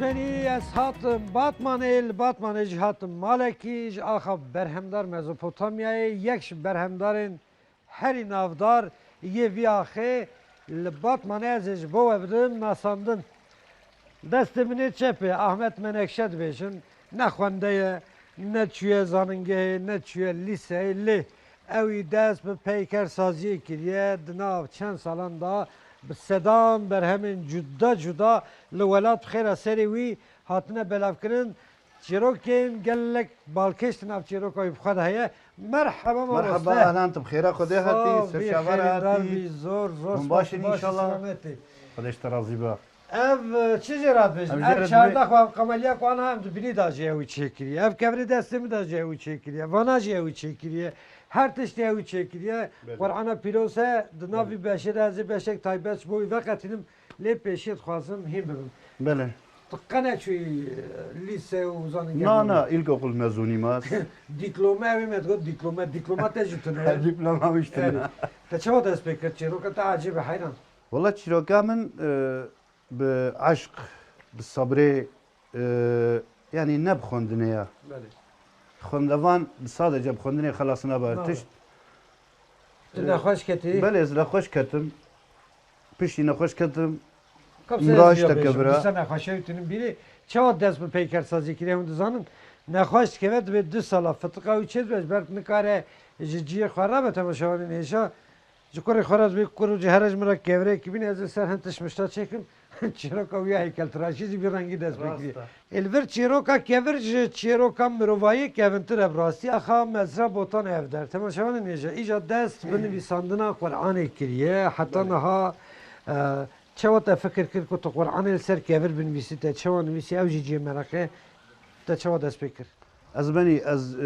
beni ez hatım Batmanê ji hatım malekî ji axa berhemdar Mezopotamyayê yek ji berhemdarên herî navdar yê vî axê li Batmanê ez ê ji bo we bidim nasandin. Destê min ê çepê Ahmet Menekşe dibêjin ne xwende ye ne çûye zanîngehê ne çûye lîseyê lê ew î dest bi peykersaziyê kiriye di nav çend salan da bi sedan berhemên cuda cuda li welat xêra serê wî hatine belavkirin çîrokên gelek balkêş di nav çîroka wî xwe de heye. Merheba مرحبا اهلا انت بخير خدي هاتي سرشاور هاتي zor مباشر inşallah. خدش ترازي با Ev çi jêrat bêjin? Ev Ev jêrat çarda xwe qemeliya ku an hem dibînî da jî ew çêkiriye. Ev kevirê destê min da jî ew çêkiriye. Vana jî ew çêkiriye. Her tiştî ew çêkiriye. Qur'ana pîroz e di navî beşê de ez ê beşek taybet ji bo wî veqetînim lê pêşî dixwazim hîn bibim. بله Tıqqene çûyî lîse û zanîngeh. لا لا ilkokul mezuniyim az. Diplome evê me digot diploma te jî tune. Diploma miştim. Te çawa dest pê kir çîroka te acîbe heyran. والله çiroka min bi aşk bi sabrê yani ne bixwendinê ya. Belê. Xwendevan sadece bixwendinê xelasina bar tişt. Tu nexweş ketî. Belê ez nexweş ketim. Piştî nexweş ketim. Kapsa Miraç ez da ya bêjim. kebra. Dîsa nexweşe tinin bîrî çawa dest bi peykersazî kiriye hûn dizanin. Nexweş dikeve dibe 2 sala fitiqa wî çê dibêj ber nikare ji ciyê xwe rabe temaşawanên êşa. Ji kurê xwe re dibê kur û ji here ji min re kevirê kibîne ez ê ser hin tişmişta çêkim. Çîroka wî ya heykeltıraşî jî bir rengî dest pê kiriye. Elvir çîroka kevir ji çîroka mirovayî kevintir ev rastî axa mezra botan ev der. Temaşawanên êşa îca dest bi nivîsandina Qur'anê kiriye heta niha çawa te fikir kir ku tu Qur'anê li ser kevir binivîsî te çawa nivîsî ew jî ciyê mereqe te çawa dest pê kir. Ez benî ez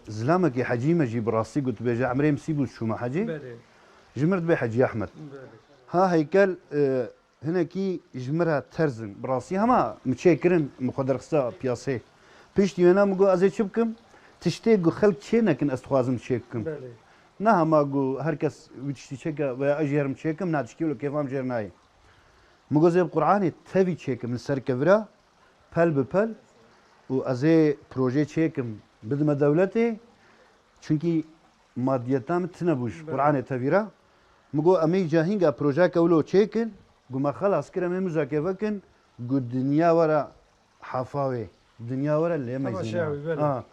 zilamekî hecî me jî bi rastî got bêje emrê misî bû çûme hecî. Ji mir dibe Hecî Ehmed. Ha heykel hinekî ji mir re terzin bi rastî hema mi çêkirin mi xwe derxista piyasê. Piştî wêne min got ez ê çi bikim? Tiştê got xelk çê nekin ez dixwazim çê bikim. Ne hema got herkes wî tiştî çêke veya ez jî herim çêkim na tiştî wilo kêfam jêr nayê. Min got ez ê bi Qur'anê tevî çêkim li ser kevira pel bi pel û ez ê proje çêkim bidime dewletê çünkü madiyeta min tune bû ji Qur'anê tevîra. Min got em ê cahînga projeka wilo çêkin got me xelas kir em ê muzakere bikin got dinya were hefa wê dinya were lê mezîna.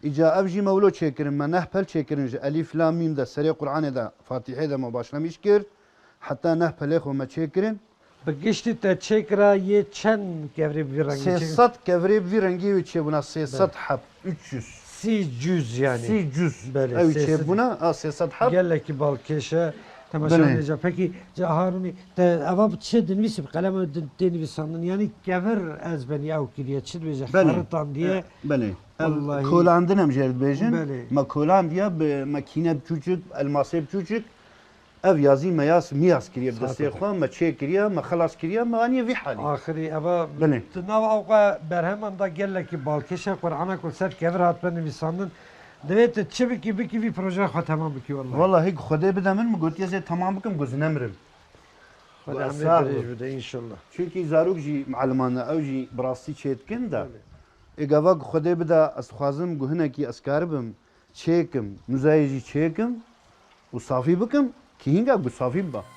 Îca ev jî me wilo çêkirin me neh pel çêkirin ji elîf lam mîm de serê Qur'anê de Fatîhê de me başlemiş kir heta neh pelê xwe me çêkirin. Bi giştî te çêkira yê çend kevirê bi vî rengî çêkirin? 300 kevirê bi vî rengî wî çêbûna 300 heb 300. 300 yani. 300. Belê, Ew 300. çêbûna 300 heb. Gelekî balkêşe temaşawanê êca. Pekî ca Harûnî te eva çi dinivîsî bi qelema tê nivîsandin yani kevir ez benî ew kiriye çi dibêje xeritan diye. Belê. Vallahi. Kolandin em jê dibêjin. Belê. Me kolandiya bi makîne biçûçik, elmasê biçûçik. Ev yazî me yas miyas kiriye bi destê xwe me çê kiriye me xelas kiriye me aniye vî halî. Axirî eva Belê. tu nav awqa berheman da gelekî balkêşe Qur'ana ku ser kevir hat be nivîsandin. Divê tu çi bikî bikî vî proje xwe temam bikî wallahi. Vallahi Xwedê bide min mi got yezê temam bikim got nemirim. Xwe de Sağ ol. emrê dirêj bide înşallah. Çünkü zarok jî melemane ew jî bi rastî çêtkin de. Êgava Xwedê bide ez dixwazim gu hinekî ez karibim çêkim, muzeyê jî çêkim û safî bikim ki hînga gu safî bibe.